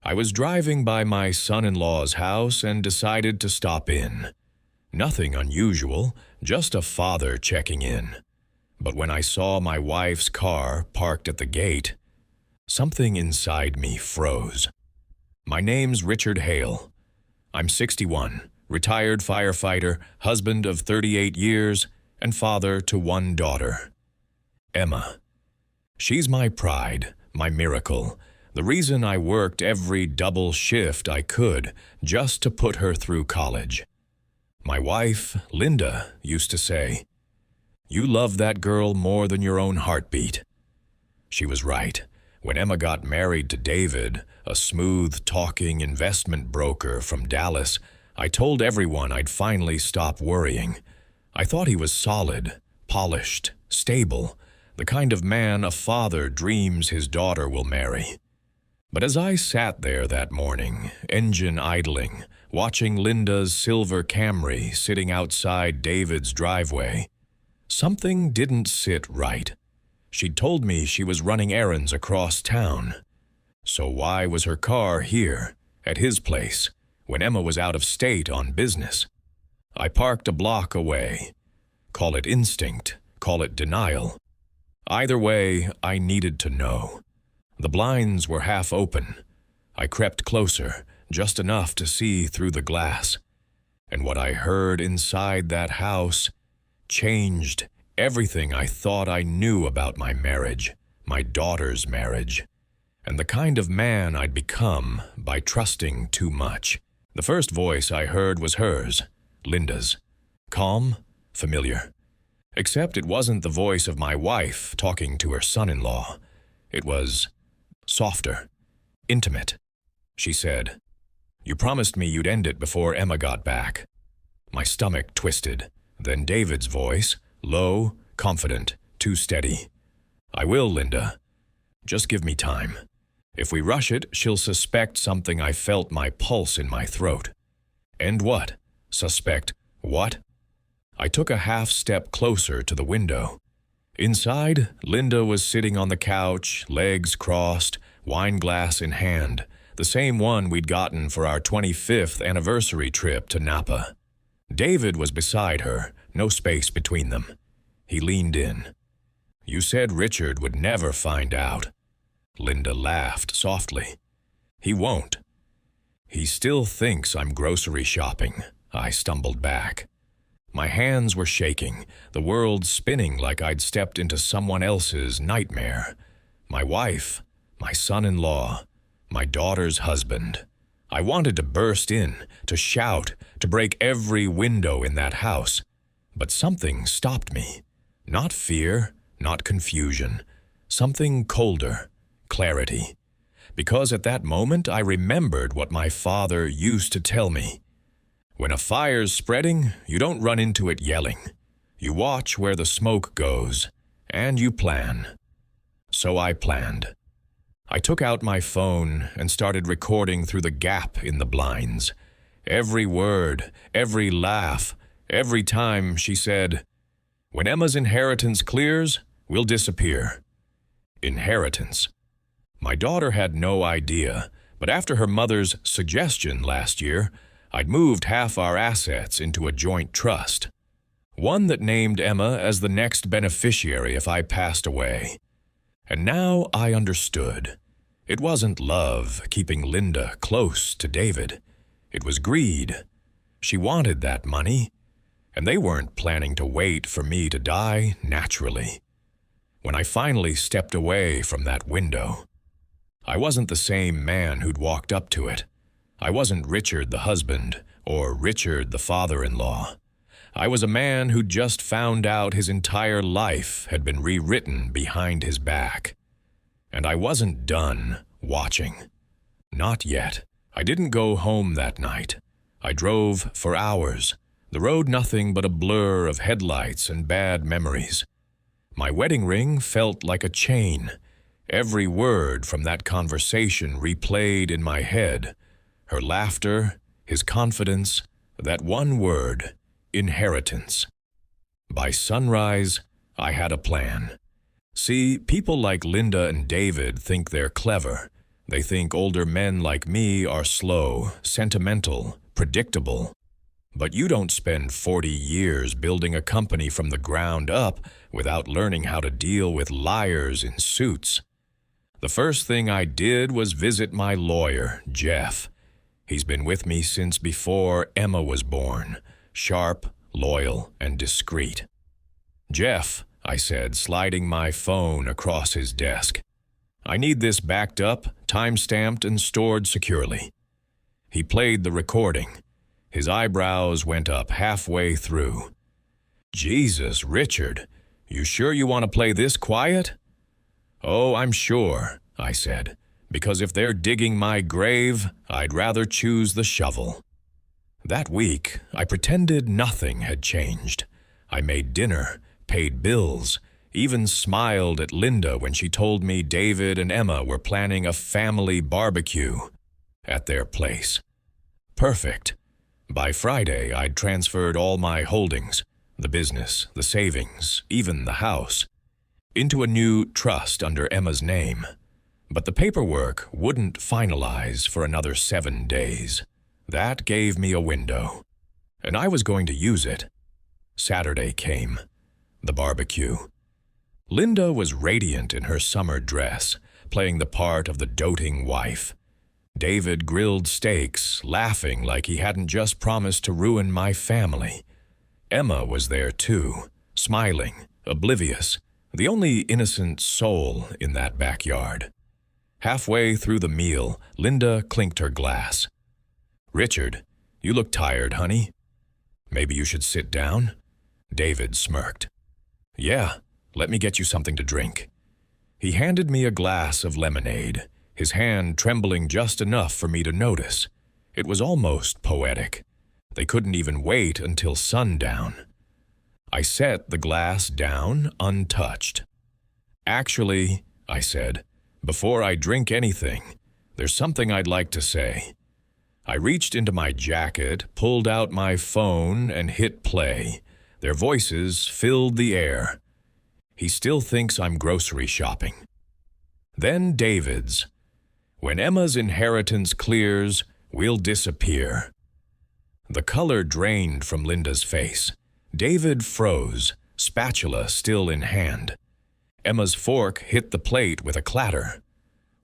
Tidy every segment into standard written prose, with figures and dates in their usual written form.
I was driving by my son-in-law's house and decided to stop in. Nothing unusual, just a father checking in. But when I saw my wife's car parked at the gate, something inside me froze. My name's Richard Hale. I'm 61, retired firefighter, husband of 38 years, and father to one daughter, Emma. She's my pride, my miracle, the reason I worked every double shift I could just to put her through college. My wife, Linda, used to say, "You love that girl more than your own heartbeat." She was right. When Emma got married to David, a smooth-talking investment broker from Dallas, I told everyone I'd finally stop worrying. I thought he was solid, polished, stable, the kind of man a father dreams his daughter will marry. But as I sat there that morning, engine idling, watching Linda's silver Camry sitting outside David's driveway, something didn't sit right. She'd told me she was running errands across town. So why was her car here, at his place, when Emma was out of state on business? I parked a block away. Call it instinct, call it denial. Either way, I needed to know. The blinds were half open. I crept closer, just enough to see through the glass. And what I heard inside that house changed everything I thought I knew about my marriage, my daughter's marriage, and the kind of man I'd become by trusting too much. The first voice I heard was hers, Linda's. Calm, familiar. Except it wasn't the voice of my wife talking to her son-in-law. It was softer, intimate. She said, "You promised me you'd end it before Emma got back." My stomach twisted. Then David's voice, low, confident, too steady. "I will, Linda. Just give me time. If we rush it, she'll suspect something I felt my pulse in my throat." "And what? Suspect what?" I took a half step closer to the window. Inside, Linda was sitting on the couch, legs crossed, wine glass in hand, the same one we'd gotten for our 25th anniversary trip to Napa. David was beside her, no space between them. He leaned in. "You said Richard would never find out." Linda laughed softly. "He won't." "He still thinks I'm grocery shopping." I stumbled back. My hands were shaking, the world spinning like I'd stepped into someone else's nightmare. My wife, my son-in-law, my daughter's husband. I wanted to burst in, to shout, to break every window in that house. But something stopped me. Not fear, not confusion. Something colder, clarity. Because at that moment I remembered what my father used to tell me. When a fire's spreading, you don't run into it yelling. You watch where the smoke goes, and you plan. So I planned. I took out my phone and started recording through the gap in the blinds. Every word, every laugh, every time she said, "When Emma's inheritance clears, we'll disappear." Inheritance. My daughter had no idea, but after her mother's suggestion last year, I'd moved half our assets into a joint trust. One that named Emma as the next beneficiary if I passed away. And now I understood. It wasn't love keeping Linda close to David. It was greed. She wanted that money, and they weren't planning to wait for me to die naturally. When I finally stepped away from that window, I wasn't the same man who'd walked up to it. I wasn't Richard the husband or Richard the father-in-law. I was a man who'd just found out his entire life had been rewritten behind his back. And I wasn't done watching. Not yet. I didn't go home that night. I drove for hours, the road nothing but a blur of headlights and bad memories. My wedding ring felt like a chain. Every word from that conversation replayed in my head. Her laughter, his confidence, that one word, inheritance. By sunrise, I had a plan. See, people like Linda and David think they're clever. They think older men like me are slow, sentimental, predictable. But you don't spend 40 years building a company from the ground up without learning how to deal with liars in suits. The first thing I did was visit my lawyer, Jeff. He's been with me since before Emma was born, sharp, loyal, and discreet. "Jeff," I said, sliding my phone across his desk, "I need this backed up, time-stamped, and stored securely." He played the recording. His eyebrows went up halfway through. "Jesus, Richard, you sure you want to play this quiet?" "Oh, I'm sure," I said, "because if they're digging my grave, I'd rather choose the shovel." That week, I pretended nothing had changed. I made dinner, paid bills, even smiled at Linda when she told me David and Emma were planning a family barbecue at their place. Perfect. By Friday, I'd transferred all my holdings, the business, the savings, even the house, into a new trust under Emma's name. But the paperwork wouldn't finalize for another 7 days. That gave me a window, and I was going to use it. Saturday came. The barbecue. Linda was radiant in her summer dress, playing the part of the doting wife. David grilled steaks, laughing like he hadn't just promised to ruin my family. Emma was there too, smiling, oblivious, the only innocent soul in that backyard. Halfway through the meal, Linda clinked her glass. "Richard, you look tired, honey. Maybe you should sit down?" David smirked. "Yeah, let me get you something to drink." He handed me a glass of lemonade, his hand trembling just enough for me to notice. It was almost poetic. They couldn't even wait until sundown. I set the glass down untouched. "Actually," I said, "before I drink anything, there's something I'd like to say." I reached into my jacket, pulled out my phone, and hit play. Their voices filled the air. "He still thinks I'm grocery shopping." Then David's. "When Emma's inheritance clears, we'll disappear." The color drained from Linda's face. David froze, spatula still in hand. Emma's fork hit the plate with a clatter.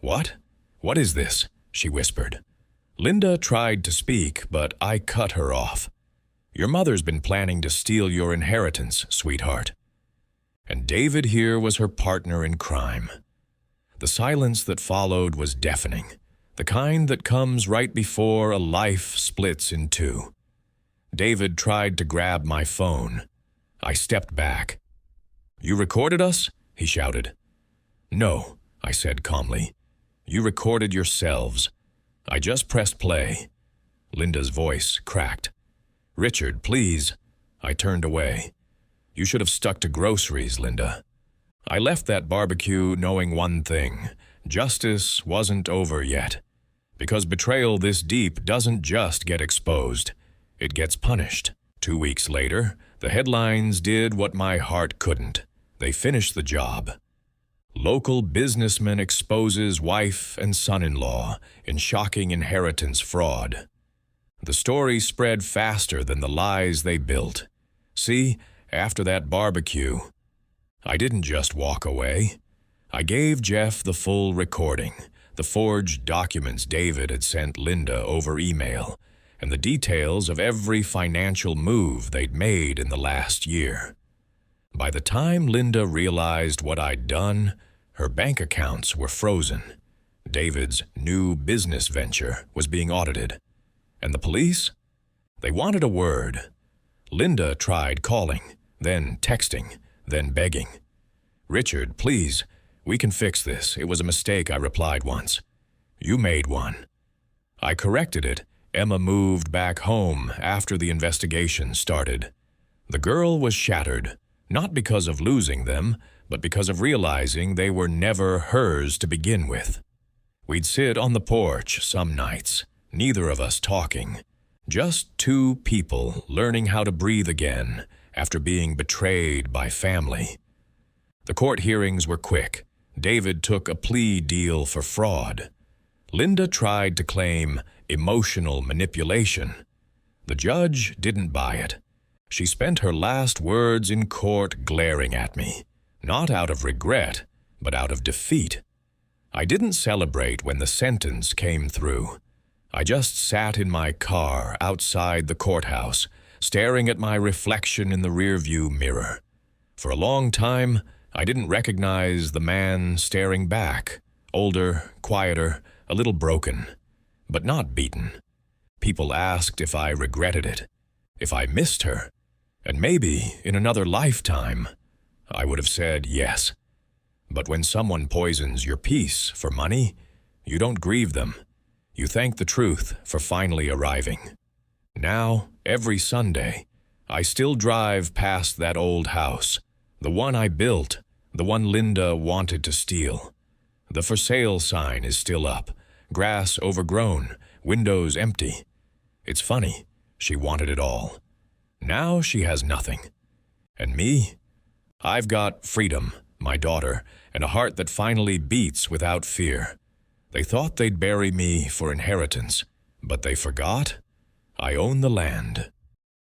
"What? What is this?" she whispered. Linda tried to speak, but I cut her off. "Your mother's been planning to steal your inheritance, sweetheart." And David here was her partner in crime. The silence that followed was deafening, the kind that comes right before a life splits in two. David tried to grab my phone. I stepped back. "You recorded us?" he shouted. "No," I said calmly. "You recorded yourselves. I just pressed play." Linda's voice cracked. "Richard, please." I turned away. "You should have stuck to groceries, Linda." I left that barbecue knowing one thing. Justice wasn't over yet. Because betrayal this deep doesn't just get exposed. It gets punished. 2 weeks later, the headlines did what my heart couldn't. They finished the job. Local businessman exposes wife and son-in-law in shocking inheritance fraud. The story spread faster than the lies they built. See, after that barbecue, I didn't just walk away. I gave Jeff the full recording, the forged documents David had sent Linda over email, and the details of every financial move they'd made in the last year. By the time Linda realized what I'd done, her bank accounts were frozen. David's new business venture was being audited. And the police? They wanted a word. Linda tried calling, then texting, then begging. "Richard, please, we can fix this. It was a mistake," I replied once. "You made one." I corrected it. Emma moved back home after the investigation started. The girl was shattered, not because of losing them, but because of realizing they were never hers to begin with. We'd sit on the porch some nights, neither of us talking, just two people learning how to breathe again after being betrayed by family. The court hearings were quick. David took a plea deal for fraud. Linda tried to claim emotional manipulation. The judge didn't buy it. She spent her last words in court glaring at me, not out of regret, but out of defeat. I didn't celebrate when the sentence came through. I just sat in my car outside the courthouse, staring at my reflection in the rearview mirror. For a long time, I didn't recognize the man staring back, older, quieter, a little broken, but not beaten. People asked if I regretted it, if I missed her, and maybe in another lifetime, I would have said yes. But when someone poisons your peace for money, you don't grieve them. You thank the truth for finally arriving. Now, every Sunday, I still drive past that old house, the one I built, the one Linda wanted to steal. The for sale sign is still up, grass overgrown, windows empty. It's funny, she wanted it all. Now she has nothing. And me? I've got freedom, my daughter, and a heart that finally beats without fear. They thought they'd bury me for inheritance, but they forgot I own the land.